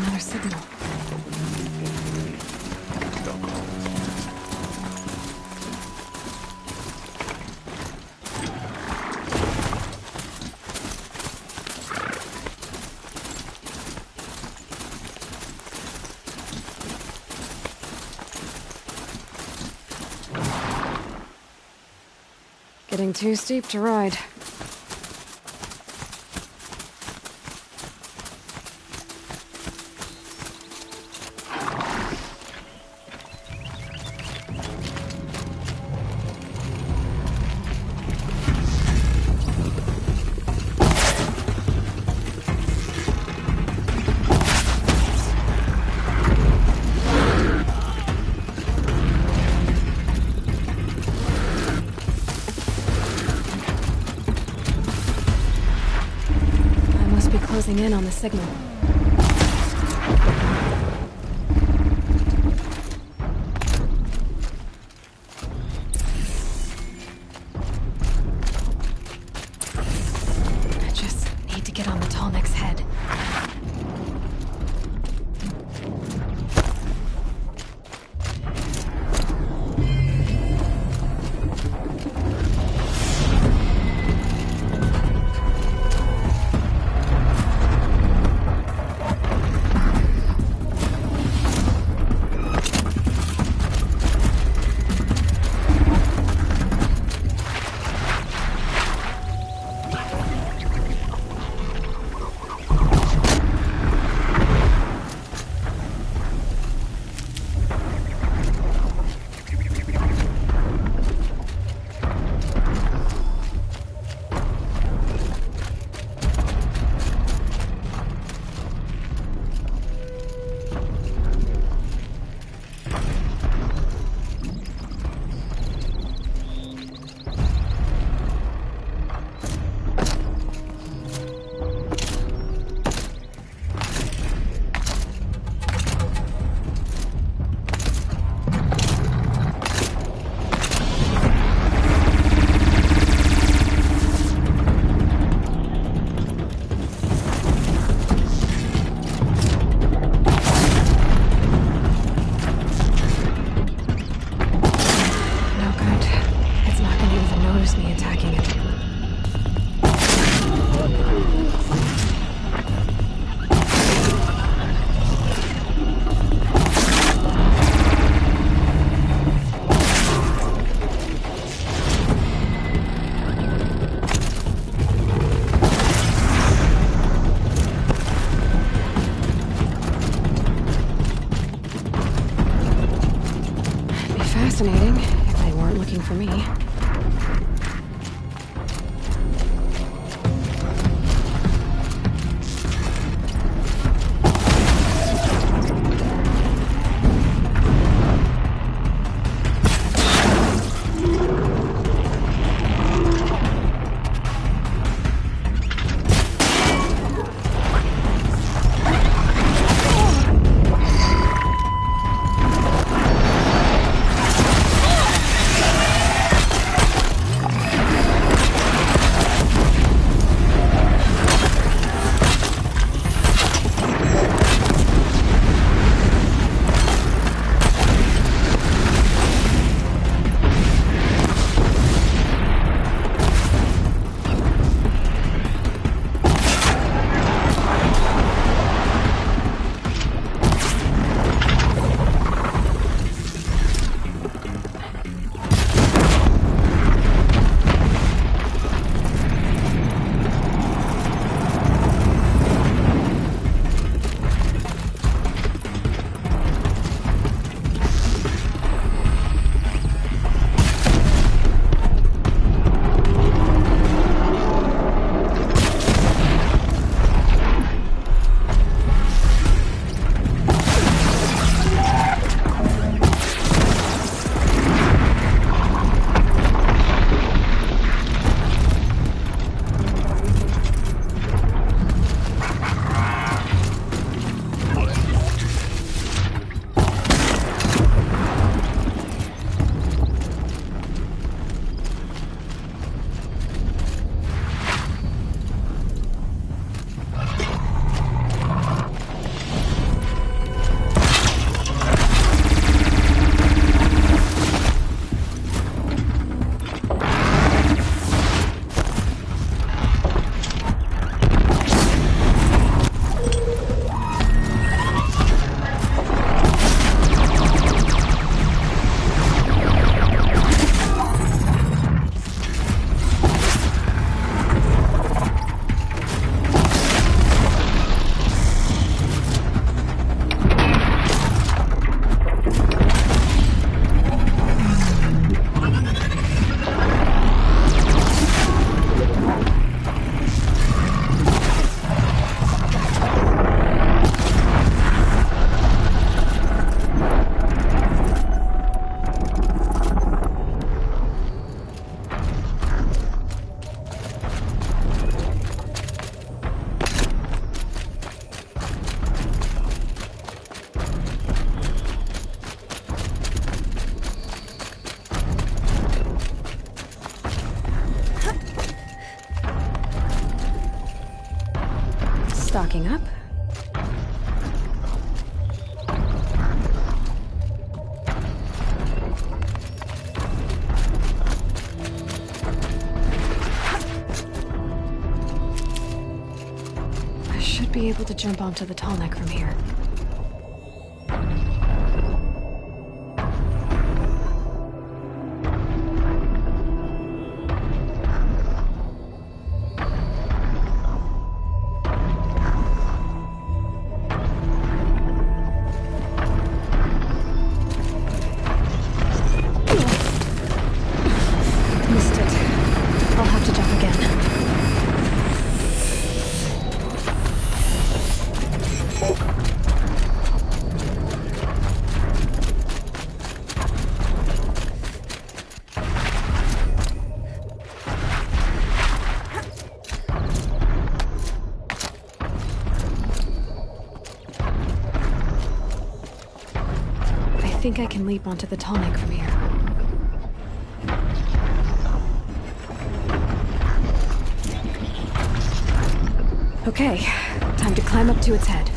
another signal. Getting too steep to ride. Closing in on the signal. I just need to get on the tall neck's head. Me attacking it. It'd be fascinating if they weren't looking for me. Stocking up. I should be able to jump onto the tall neck from here. I think I can leap onto the tall neck from here. Okay, time to climb up to its head.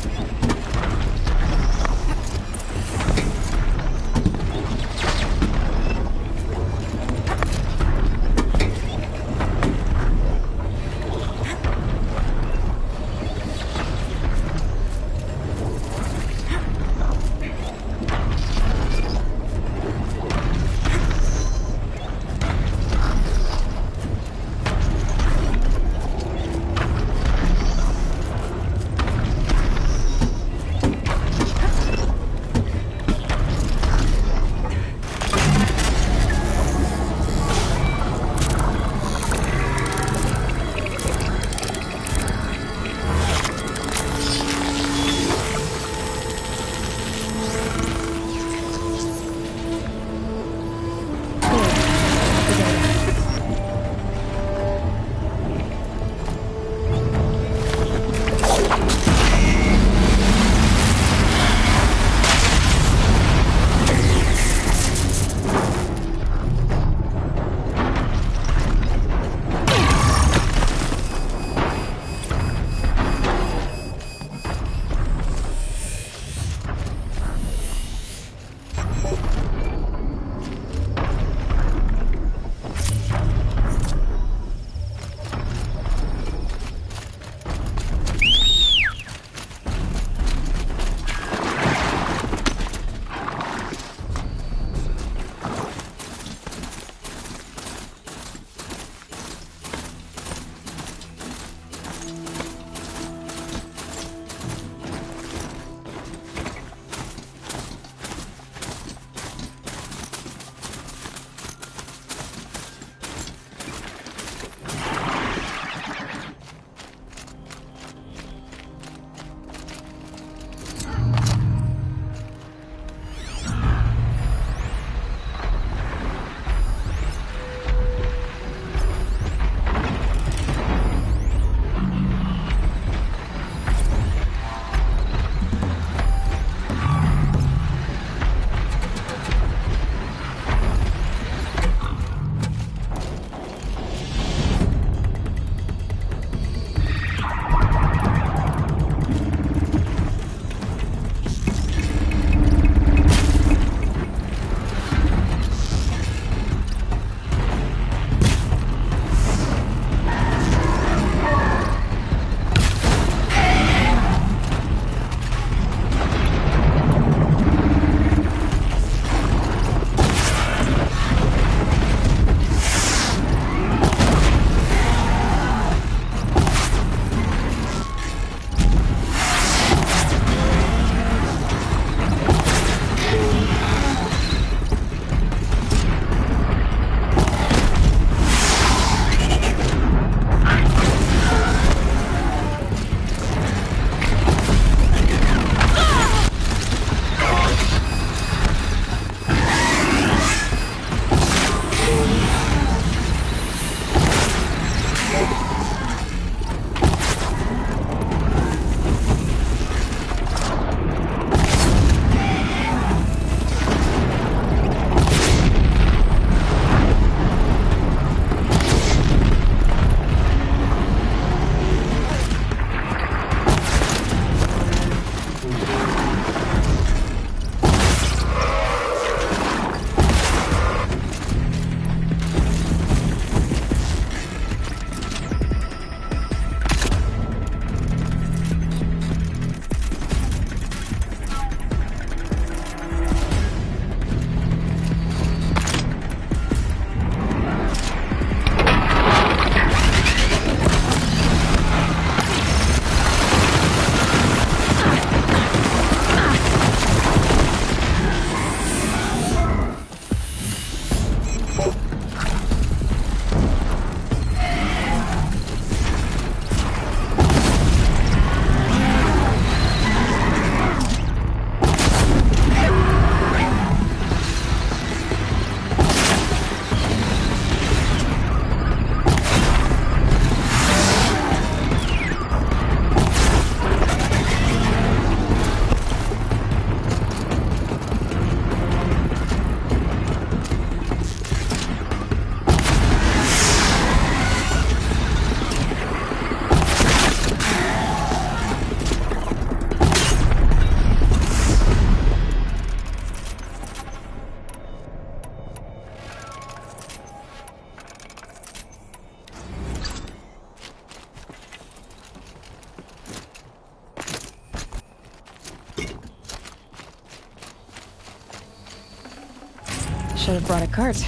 Should have brought a cart.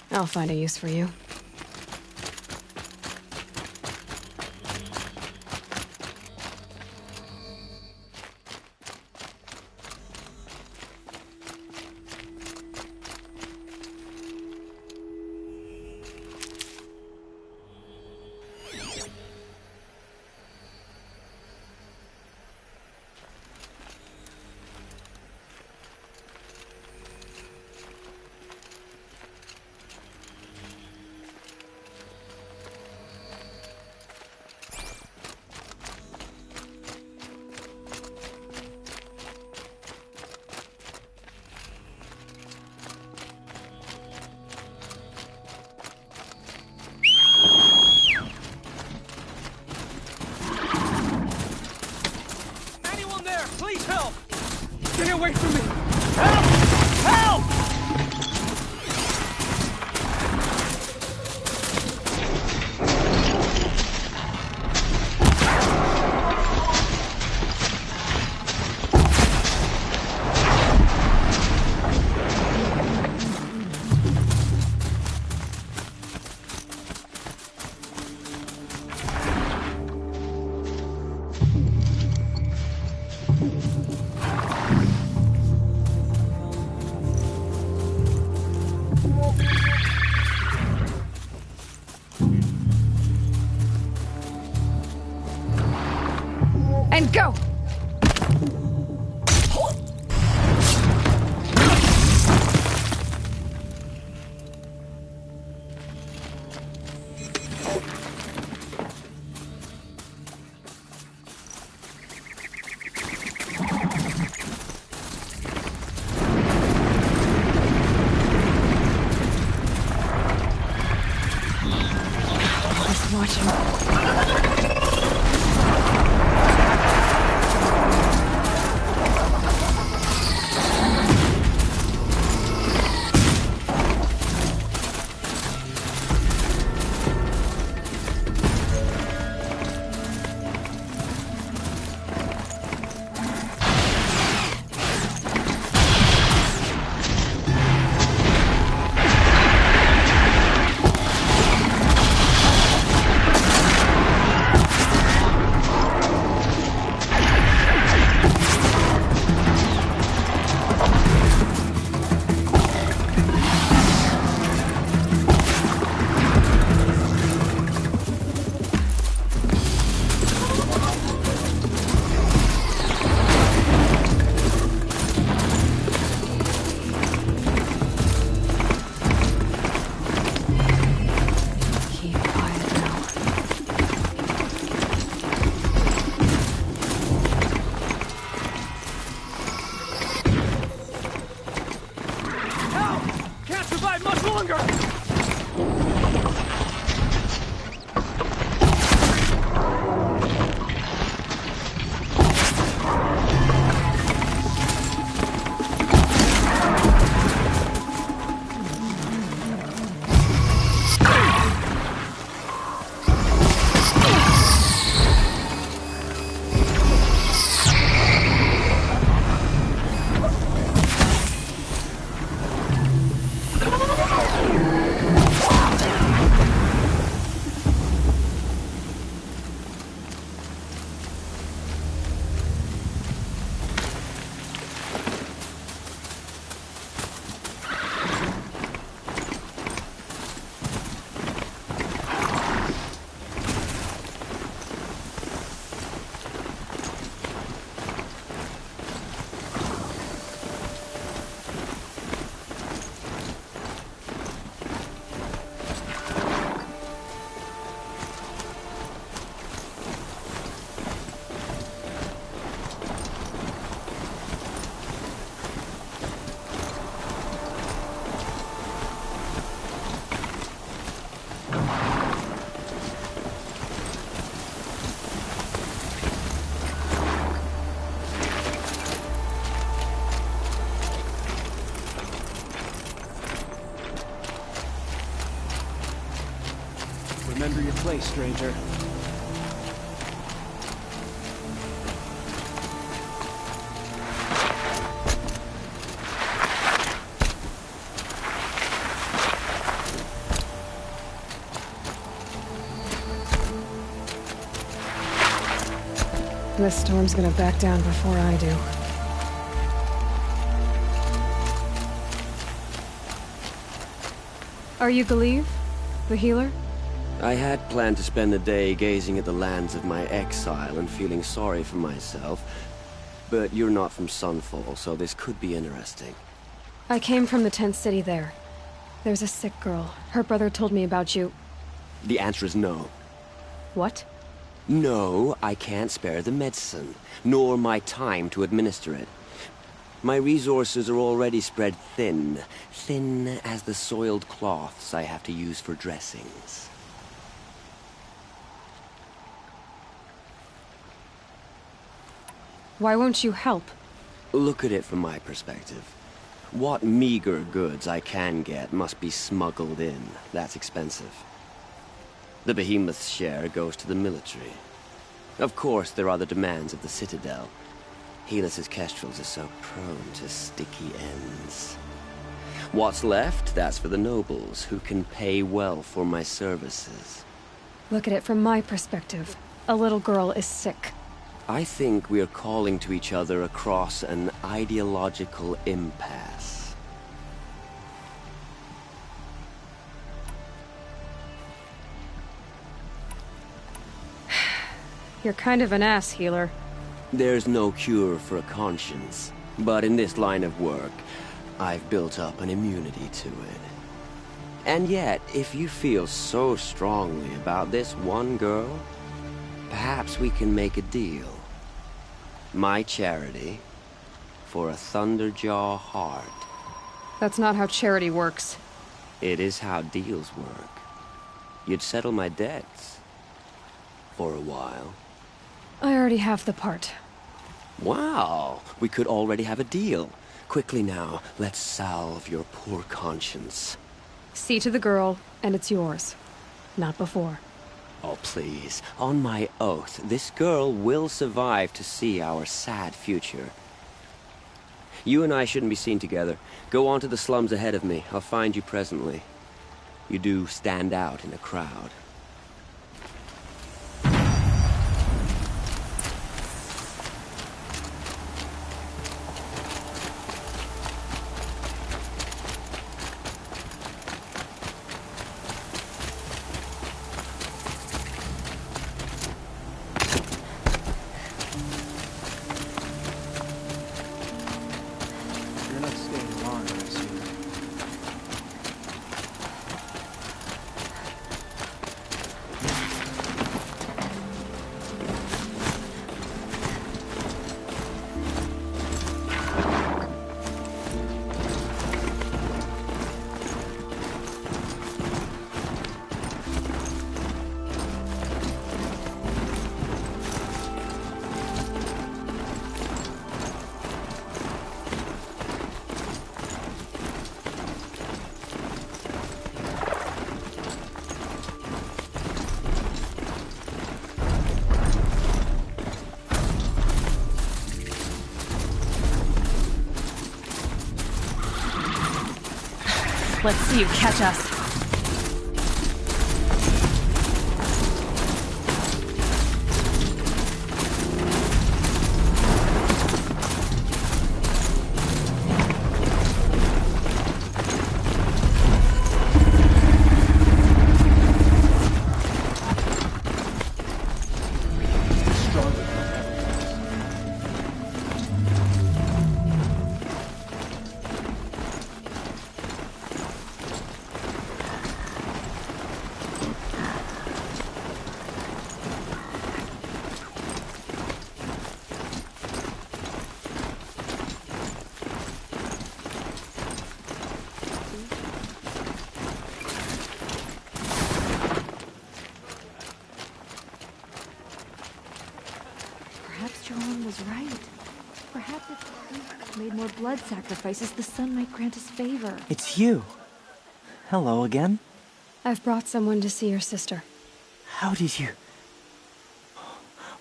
I'll find a use for you. Stay away from me! Help! Help! And go! Just watch him. remember your place, stranger. This storm's gonna back down before I do. Are you Galeev? The healer? I had planned to spend the day gazing at the lands of my exile and feeling sorry for myself. But you're not from Sunfall, so this could be interesting. I came from the tent city there. There's a sick girl. Her brother told me about you. The answer is no. What? No, I can't spare the medicine, nor my time to administer it. My resources are already spread thin. Thin as the soiled cloths I have to use for dressings. Why won't you help? Look at it from my perspective. What meager goods I can get must be smuggled in. That's expensive. The behemoth's share goes to the military. Of course, there are the demands of the Citadel. Helis's kestrels are so prone to sticky ends. What's left, that's for the nobles, who can pay well for my services. Look at it from my perspective. A little girl is sick. I think we're calling to each other across an ideological impasse. You're kind of an ass, healer. There's no cure for a conscience, but in this line of work, I've built up an immunity to it. And yet, if you feel so strongly about this one girl, perhaps we can make a deal. My charity for a Thunderjaw heart. That's not how charity works. It is how deals work. You'd settle my debts. For a while. I already have the part. Wow, we could already have a deal. Quickly now, let's salve your poor conscience. See to the girl, and it's yours. Not before. Oh, please. On my oath, this girl will survive to see our sad future. You and I shouldn't be seen together. Go on to the slums ahead of me. I'll find you presently. You do stand out in a crowd. You're not staying long, I see. Let's see you catch us. Perhaps Joan was right. Perhaps if we made more blood sacrifices, the sun might grant us favor. It's you. Hello again. I've brought someone to see your sister. How did you...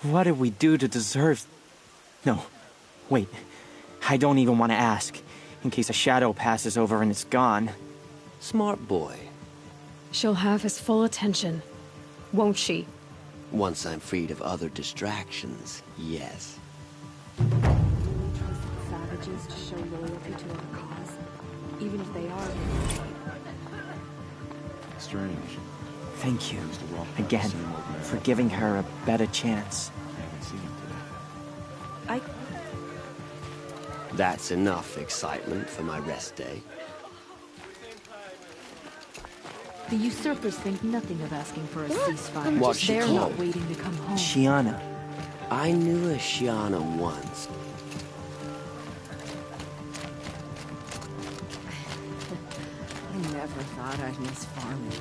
What did we do to deserve... No, wait. I don't even want to ask, in case a shadow passes over and it's gone. Smart boy. She'll have his full attention, won't she? Once I'm freed of other distractions, yes. Savages to show loyalty to our cause, even if they are... Strange. Thank you, again, for giving her a better chance. I haven't seen him today. That's enough excitement for my rest day. The usurpers think nothing of asking for a ceasefire. What's she They're called? not waiting to come home. Shiana. I knew a Shiana once. I never thought I'd miss farming.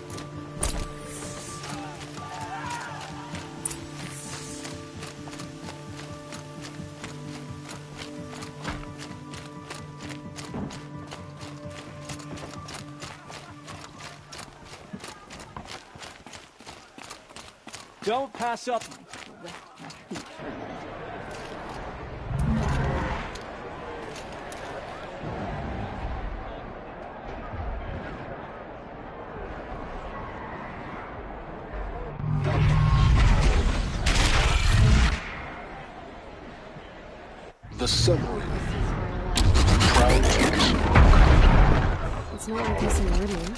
Don't pass up. The summary. It's not like this in Meridian.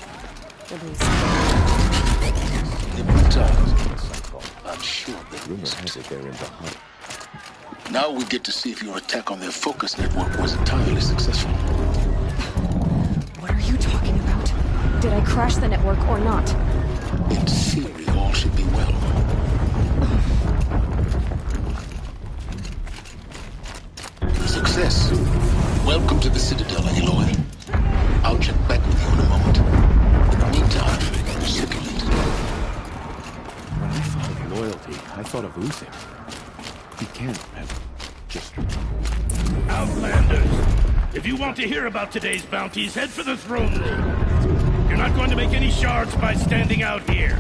At least. Hypnotized. I'm sure the Rumor has it they're in the hunt. Now we get to see if your attack on their focus network was entirely successful. What are you talking about? Did I crash the network or not? In theory, all should be well. Success. Welcome to the Citadel, Aloy. I'll check back with you in a moment. In the meantime, circulate. When I thought of loyalty, I thought of Uther. He can't have just... Outlanders! If you want to hear about today's bounties, head for the throne room. You're not going to make any shards by standing out here.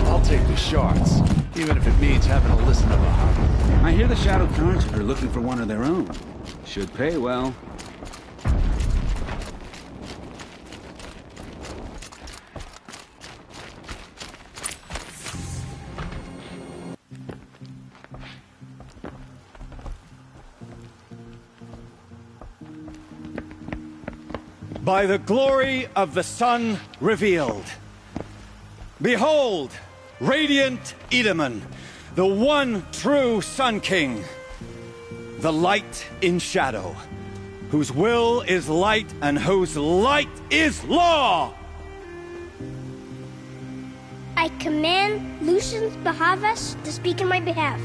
I'll take the shards, even if it means having to listen to Bahamut. I hear the Shadow Council are looking for one of their own. Should pay well. By the glory of the sun revealed. Behold, radiant Edaman, the one true Sun King, the light in shadow, whose will is light and whose light is law! I command Lucius Bahavas to speak in my behalf.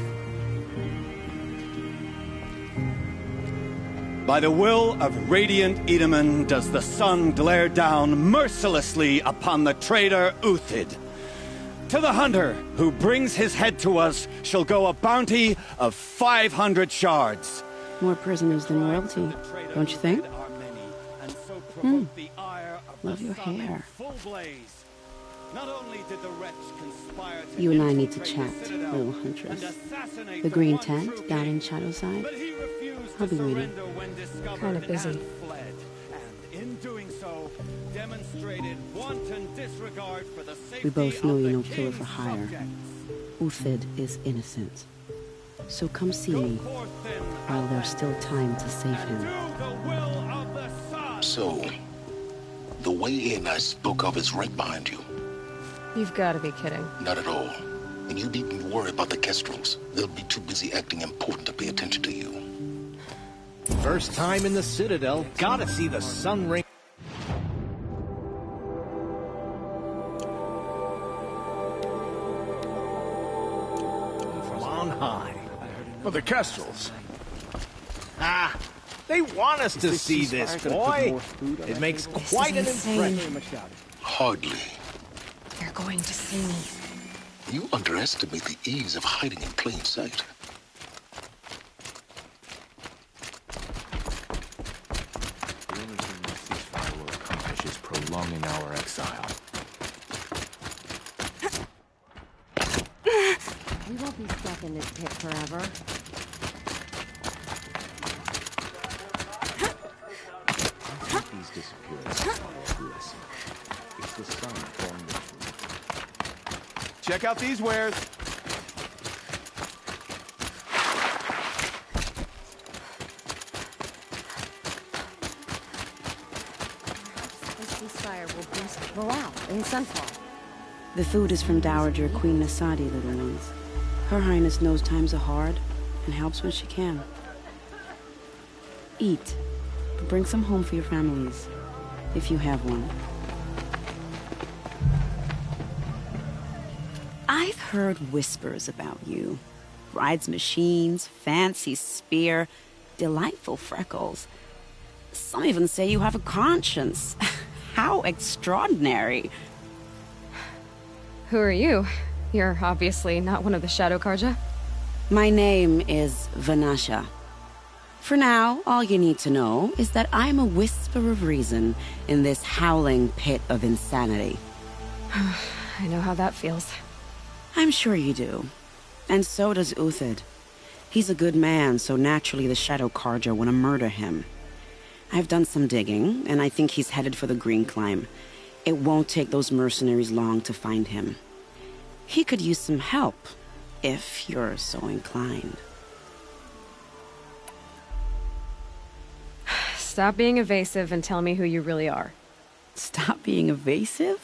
By the will of radiant Edaman does the sun glare down mercilessly upon the traitor Uthid. To the hunter who brings his head to us shall go a bounty of 500 shards. More prisoners than royalty, don't you think? Love your hair. You and I need to chat, little huntress. The green tent down in Shadowside? I'll be waiting. Kind of busy. We both know you're no killer for hire. Uthid is innocent. So come see me while there's still time to save him. So, the way in I spoke of is right behind you. You've got to be kidding. Not at all. And you needn't worry about the Kestrels. They'll be too busy acting important to pay attention to you. First time in the Citadel, gotta see the sun ring. From on high. Well, the Kestrels. Ah, they want us to see this, boy. It makes quite an impression. Hardly. They're going to see me. You underestimate the ease of hiding in plain sight. The only thing this ceasefire will accomplish is prolonging our exile. can't be stuck in this pit forever. These disappearances are a blessing. It's the sun falling the tree. Check out these wares. This ceasefire will boost morale in Sunfall. The food is from Dowager Queen Nasadi, little ones. Her Highness knows times are hard and helps when she can. Eat, but bring some home for your families, if you have one. I've heard whispers about you. Rides machines, fancy spear, delightful freckles. Some even say you have a conscience. How extraordinary. Who are you? You're obviously not one of the Shadow Karja. My name is Vanasha. For now, all you need to know is that I'm a whisper of reason in this howling pit of insanity. I know how that feels. I'm sure you do. And so does Uthid. He's a good man, so naturally the Shadow Karja want to murder him. I've done some digging, and I think he's headed for the Green Climb. It won't take those mercenaries long to find him. He could use some help, if you're so inclined. Stop being evasive and tell me who you really are. Stop being evasive?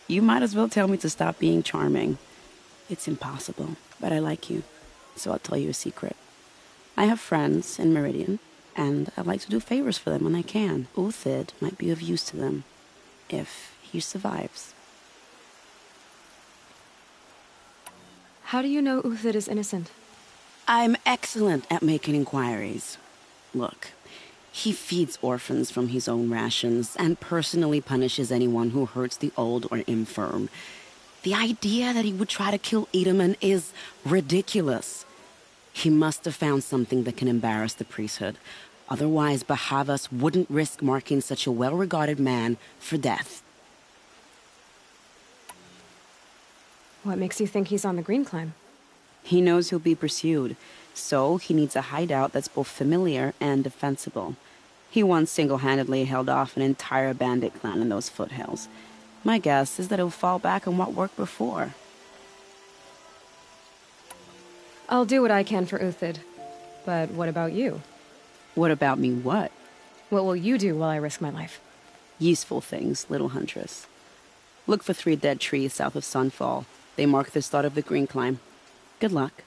You might as well tell me to stop being charming. It's impossible, but I like you, so I'll tell you a secret. I have friends in Meridian, and I like to do favors for them when I can. Uthid might be of use to them, if he survives. How do you know Uthid is innocent? I'm excellent at making inquiries. Look, he feeds orphans from his own rations and personally punishes anyone who hurts the old or infirm. The idea that he would try to kill Edelman is ridiculous. He must have found something that can embarrass the priesthood. Otherwise, Bahavas wouldn't risk marking such a well-regarded man for death. What makes you think he's on the Green Climb? He knows he'll be pursued, so he needs a hideout that's both familiar and defensible. He once single-handedly held off an entire bandit clan in those foothills. My guess is that he'll fall back on what worked before. I'll do what I can for Uthid. But what about you? What about me what? What will you do while I risk my life? Useful things, little huntress. Look for 3 dead trees south of Sunfall. They mark the start of the Green Climb. Good luck.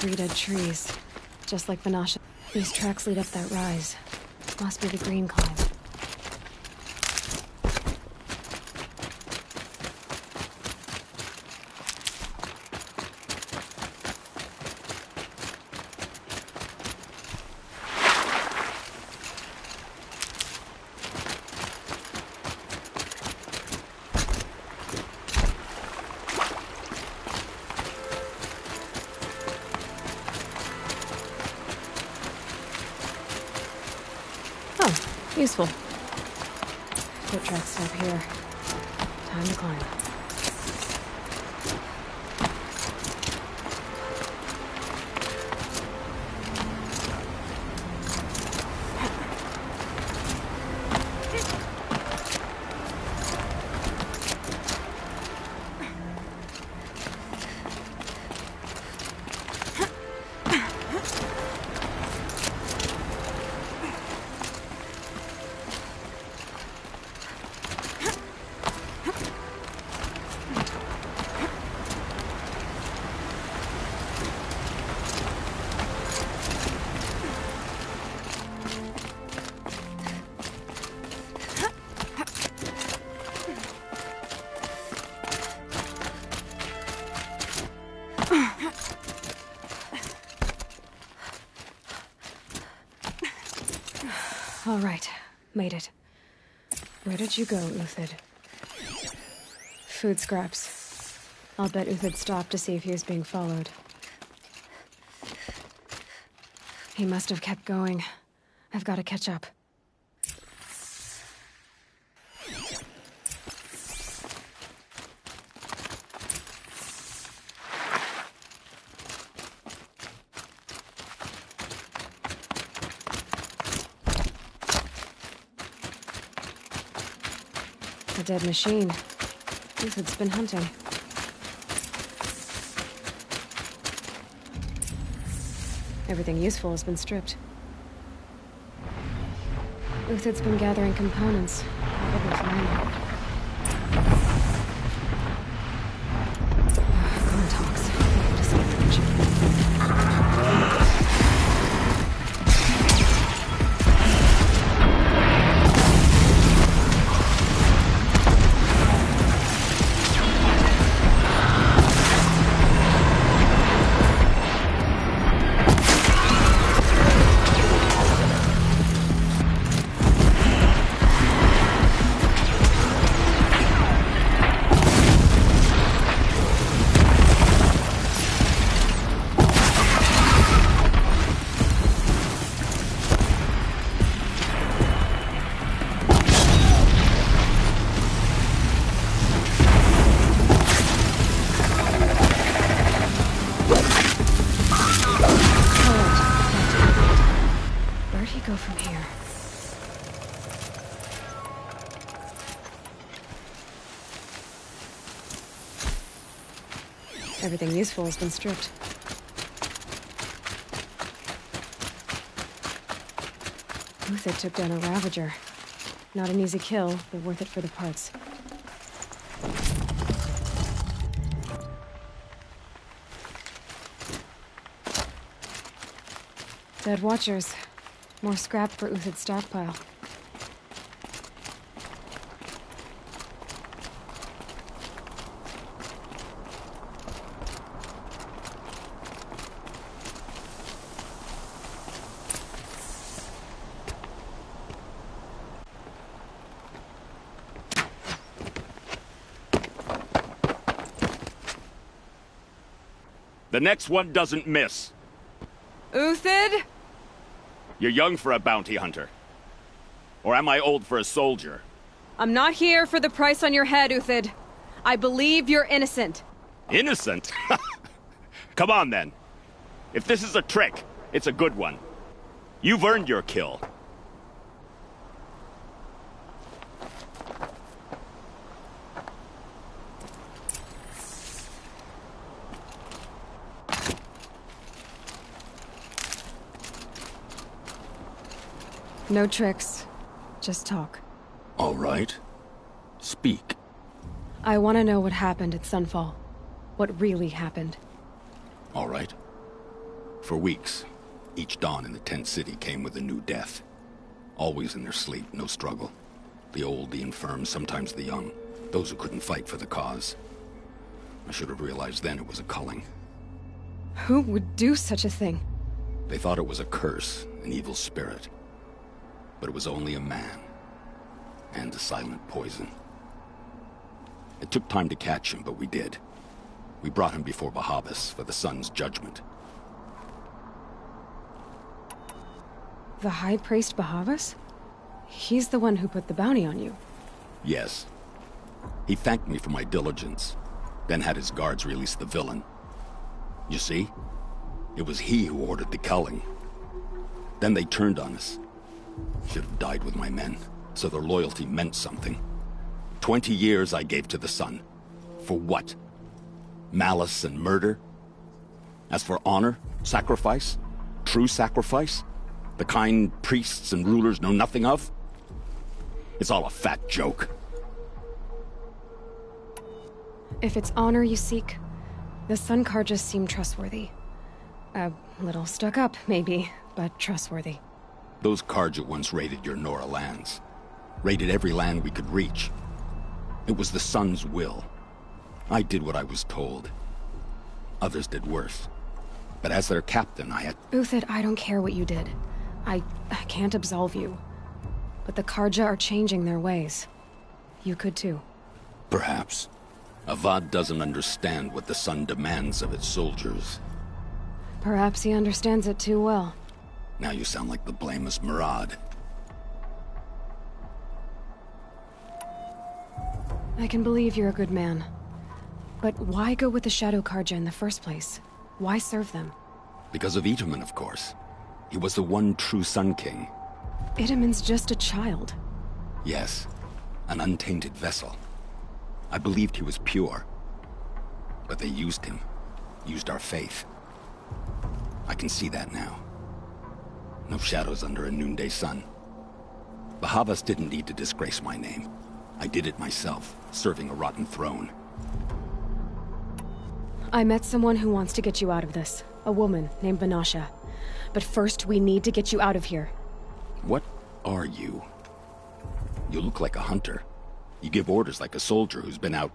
Three dead trees. Just like Vanasha. These tracks lead up that rise. Must be the Green Climb. Useful. Foot tracks stop here. Time to climb. All right, made it. Where did you go, Uthid? Food scraps. I'll bet Uthid stopped to see if he was being followed. He must have kept going. I've got to catch up. A dead machine. Uthid's been hunting. Everything useful has been stripped. Uthid's been gathering components. Probably for ammo. Contacts. Just like the machine. Everything useful has been stripped. Uthid took down a Ravager. Not an easy kill, but worth it for the parts. Dead Watchers. More scrap for Uthid's stockpile. The next one doesn't miss. Uthid? You're young for a bounty hunter. Or am I old for a soldier? I'm not here for the price on your head, Uthid. I believe you're innocent. Innocent? Come on, then. If this is a trick, it's a good one. You've earned your kill. No tricks. Just talk. All right. Speak. I want to know what happened at Sunfall. What really happened. All right. For weeks, each dawn in the tent city came with a new death. Always in their sleep, no struggle. The old, the infirm, sometimes the young. Those who couldn't fight for the cause. I should have realized then it was a culling. Who would do such a thing? They thought it was a curse, an evil spirit. But it was only a man. And a silent poison. It took time to catch him, but we did. We brought him before Bahavas for the sun's judgment. The High Priest Bahavas? He's the one who put the bounty on you. Yes. He thanked me for my diligence, then had his guards release the villain. You see? It was he who ordered the culling. Then they turned on us. Should have died with my men, so their loyalty meant something. 20 years I gave to the Sun. For what? Malice and murder? As for honor, sacrifice, true sacrifice, the kind priests and rulers know nothing of? It's all a fat joke. If it's honor you seek, the Sun Karjas seem trustworthy. A little stuck up, maybe, but trustworthy. Those Karja once raided your Nora lands. Raided every land we could reach. It was the Sun's will. I did what I was told. Others did worse. But as their captain, I had... Uthid, I don't care what you did. I can't absolve you. But the Karja are changing their ways. You could too. Perhaps. Avad doesn't understand what the Sun demands of its soldiers. Perhaps he understands it too well. Now you sound like the blameless Murad. I can believe you're a good man. But why go with the Shadow Karja in the first place? Why serve them? Because of Itaman, of course. He was the one true Sun King. Itaman's just a child. Yes, an untainted vessel. I believed he was pure. But they used him. Used our faith. I can see that now. No shadows under a noonday sun. Bahavas didn't need to disgrace my name. I did it myself, serving a rotten throne. I met someone who wants to get you out of this. A woman named Banasha. But first, we need to get you out of here. What are you? You look like a hunter. You give orders like a soldier who's been out...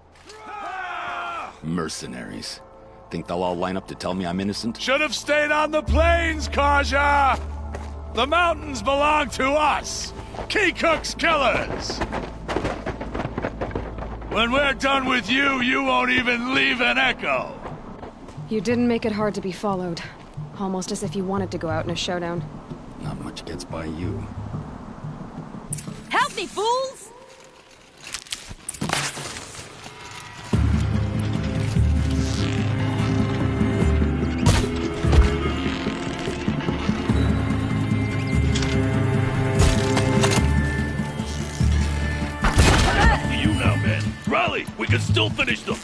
Mercenaries. Think they'll all line up to tell me I'm innocent? Should have stayed on the plains, Karja! The mountains belong to us! Keycook's killers! When we're done with you, you won't even leave an echo! You didn't make it hard to be followed. Almost as if you wanted to go out in a showdown. Not much gets by you. Help me, fools! You now, men. Rally! We can still finish them!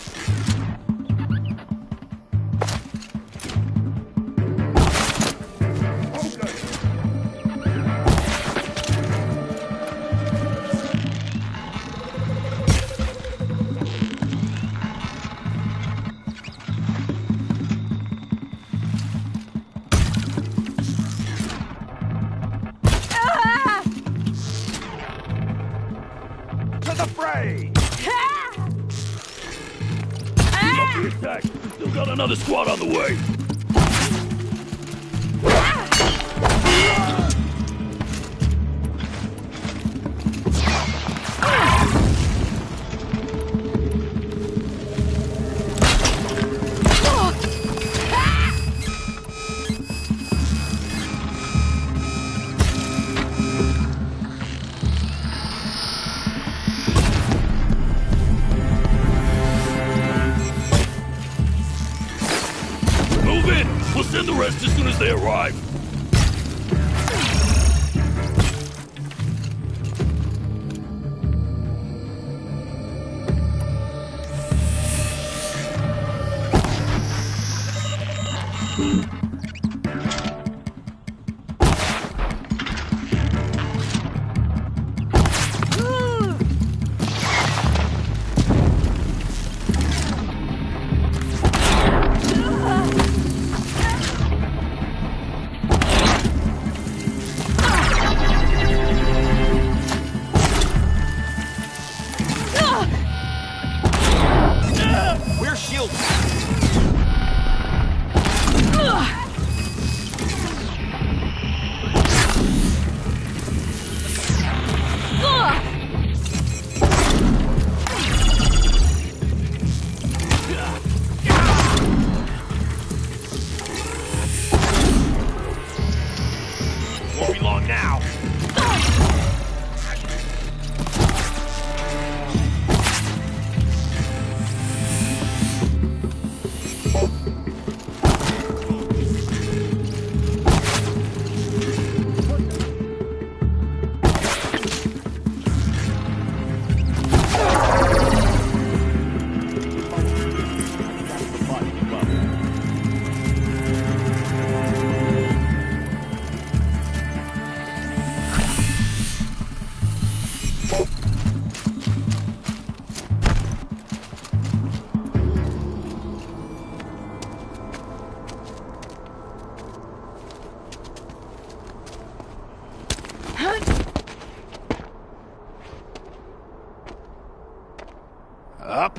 Still got another squad on the way. We'll send the rest as soon as they arrive. We're shielded.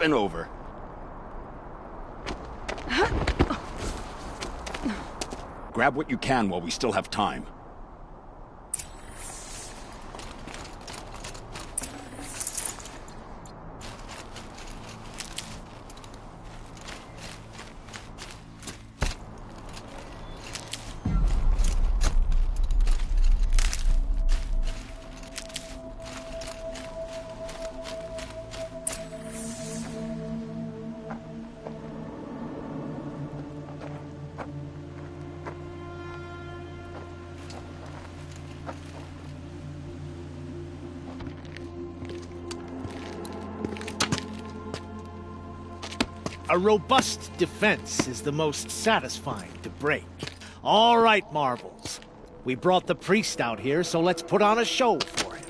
and over. Grab what you can while we still have time. A robust defense is the most satisfying to break. All right, Marbles. We brought the priest out here, so let's put on a show for him.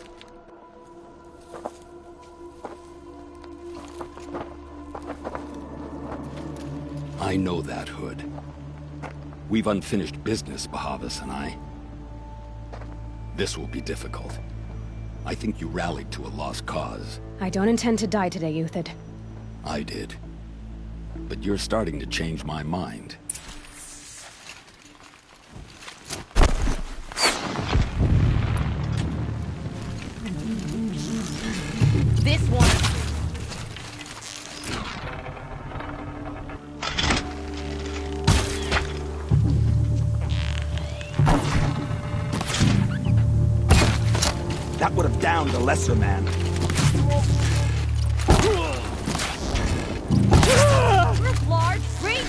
I know that, Hood. We've unfinished business, Bahavas and I. This will be difficult. I think you rallied to a lost cause. I don't intend to die today, Uthid. I did. But you're starting to change my mind. This one. That would have downed the lesser man. Large, great.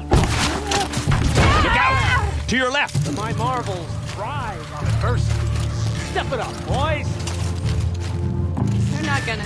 Look out! To your left! My Marbles thrive on adversity. Step it up, boys! They're not gonna...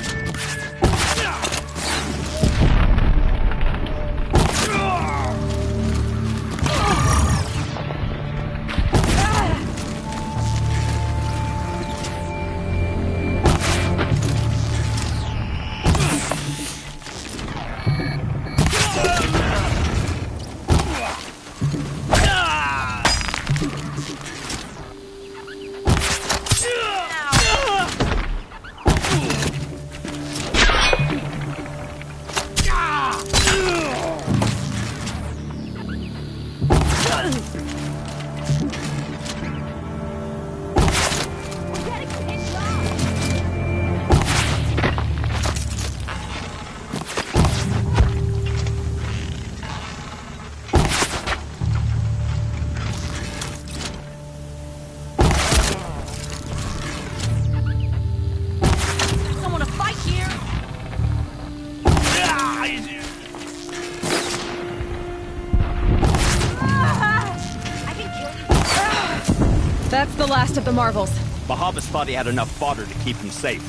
That's the last of the Marvels. Bahavas thought he had enough fodder to keep him safe.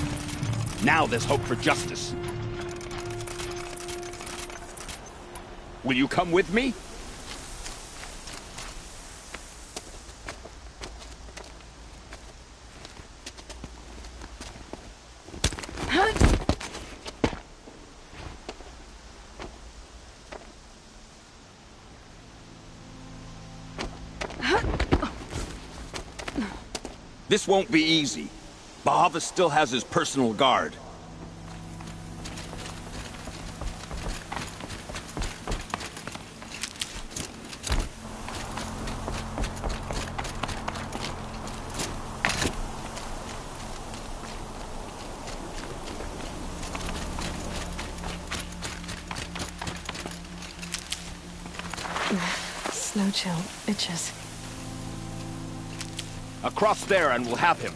Now there's hope for justice. Will you come with me? This won't be easy. Bahavas still has his personal guard. Snow chill itches. Across there and we'll have him.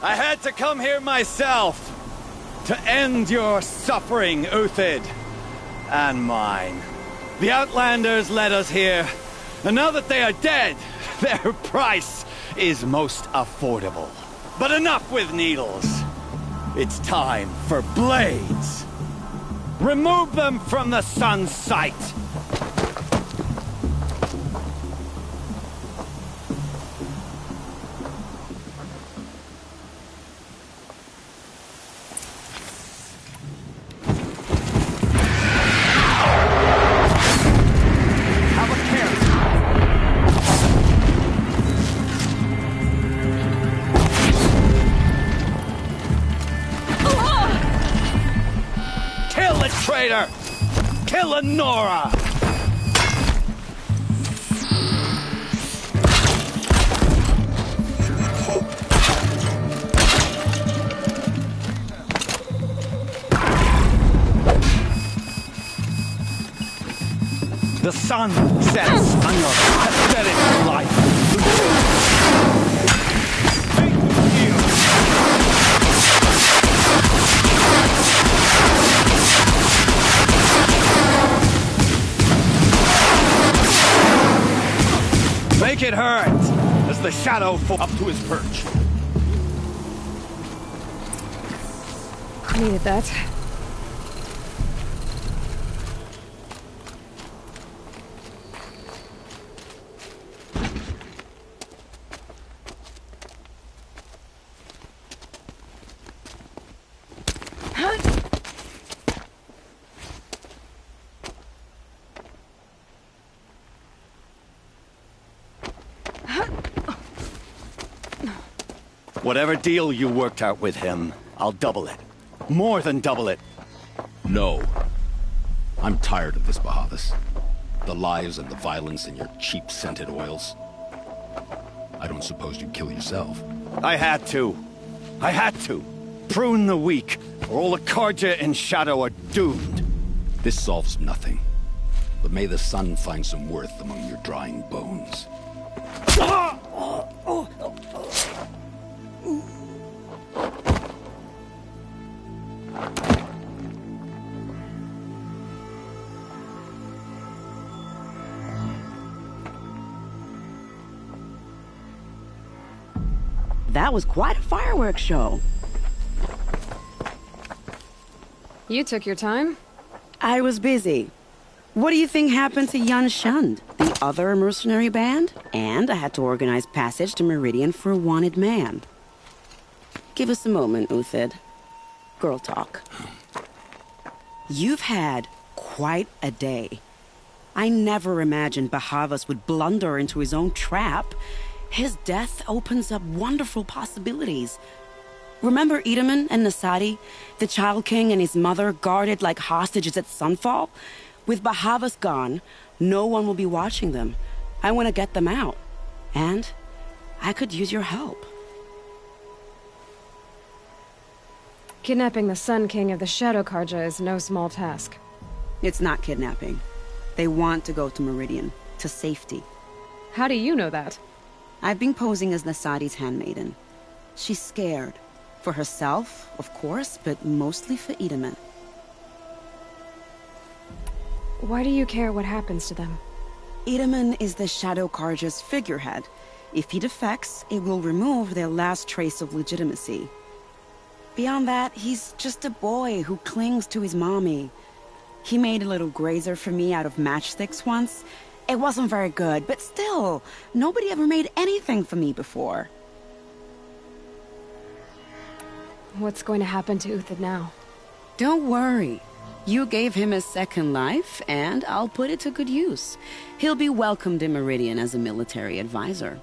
I had to come here myself to end your suffering, Uthid, and mine. The Outlanders led us here, and now that they are dead, their price is most affordable. But enough with needles. It's time for blades. Remove them from the sun's sight. Have a care. traitor! Kill Nora! The sun sets on your pathetic life. Make it hurt as the shadow falls up to his perch. Needed that. Whatever deal you worked out with him, I'll double it. More than double it. No. I'm tired of this, Bahavas. The lies and the violence and your cheap scented oils. I don't suppose you'd kill yourself. I had to. I had to. Prune the weak, or all the Karja in Shadow are doomed. This solves nothing. But may the sun find some worth among your drying bones. That was quite a fireworks show. You took your time. I was busy. What do you think happened to Yun Shund, the other mercenary band? And I had to organize passage to Meridian for a wanted man. Give us a moment, Uthid. Girl talk. You've had quite a day. I never imagined Bahavas would blunder into his own trap. His death opens up wonderful possibilities. Remember Edaman and Nasadi, the Child King and his mother guarded like hostages at Sunfall? With Bahavas gone, no one will be watching them. I want to get them out. And I could use your help. Kidnapping the Sun King of the Shadow Karja is no small task. It's not kidnapping. They want to go to Meridian, to safety. How do you know that? I've been posing as Nasadi's handmaiden. She's scared. For herself, of course, but mostly for Edaman. Why do you care what happens to them? Edaman is the Shadow Karja's figurehead. If he defects, it will remove their last trace of legitimacy. Beyond that, he's just a boy who clings to his mommy. He made a little grazer for me out of matchsticks once. It wasn't very good, but still, nobody ever made anything for me before. What's going to happen to Uthid now? Don't worry. You gave him a second life, and I'll put it to good use. He'll be welcomed in Meridian as a military advisor.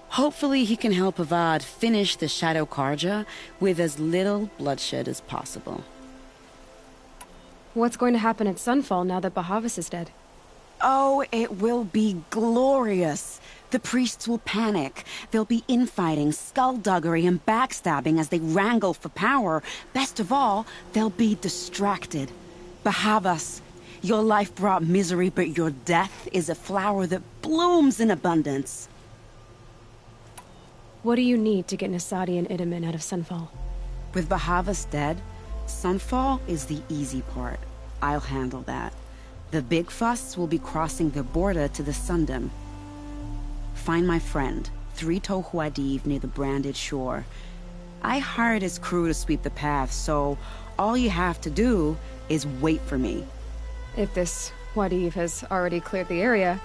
Hopefully he can help Avad finish the Shadow Karja with as little bloodshed as possible. What's going to happen at Sunfall now that Bahavas is dead? Oh, it will be glorious. The priests will panic. There'll be infighting, skullduggery, and backstabbing as they wrangle for power. Best of all, they'll be distracted. Bahavas, your life brought misery, but your death is a flower that blooms in abundance. What do you need to get Nasadi and Edaman out of Sunfall? With Bahavas dead, Sunfall is the easy part. I'll handle that. The big fuss will be crossing the border to the Sundom. Find my friend, 3 Tohuadiv near the branded shore. I hired his crew to sweep the path, so all you have to do is wait for me. If this Wadiv has already cleared the area,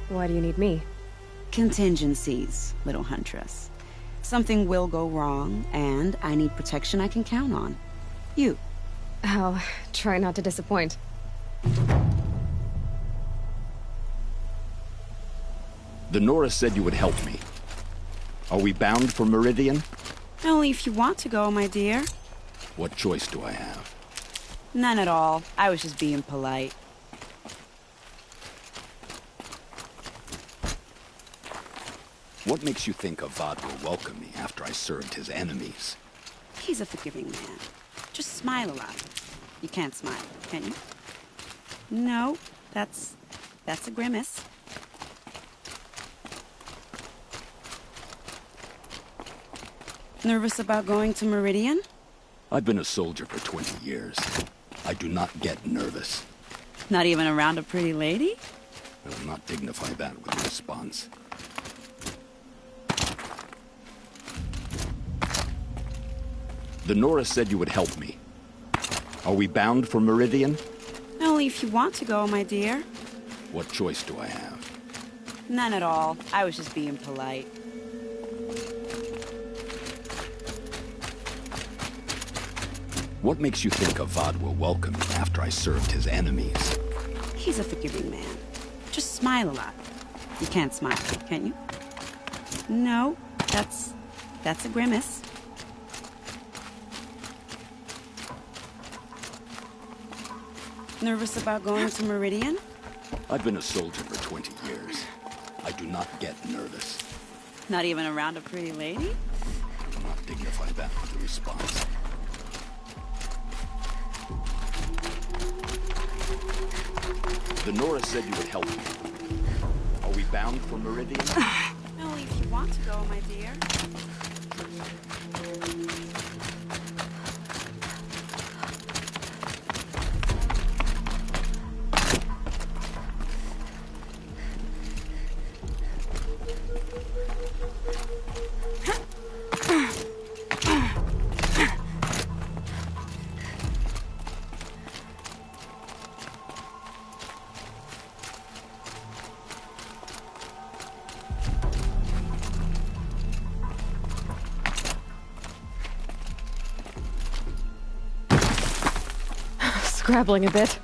why do you need me? Contingencies, little huntress. Something will go wrong, and I need protection I can count on. You. I'll try not to disappoint. The Nora said you would help me. Are we bound for Meridian? Only if you want to go, my dear. What choice do I have? None at all. I was just being polite. What makes you think Avad will welcome me after I served his enemies? He's a forgiving man. Just smile a lot. You can't smile, can you? No, that's a grimace. Nervous about going to Meridian? I've been a soldier for 20 years. I do not get nervous. Not even around a pretty lady? I will not dignify that with a response. The Nora said you would help me. Are we bound for Meridian? Only if you want to go, my dear. What choice do I have? None at all. I was just being polite. What makes you think Avad will welcome me after I served his enemies? He's a forgiving man. Just smile a lot. You can't smile, can you? No, that's a grimace. Nervous about going to Meridian? I've been a soldier for 20 years. I do not get nervous. Not even around a pretty lady? I will not dignify that with a response. The Nora said you would help me. Are we bound for Meridian? Only if you want to go, my dear. Scrabbling a bit.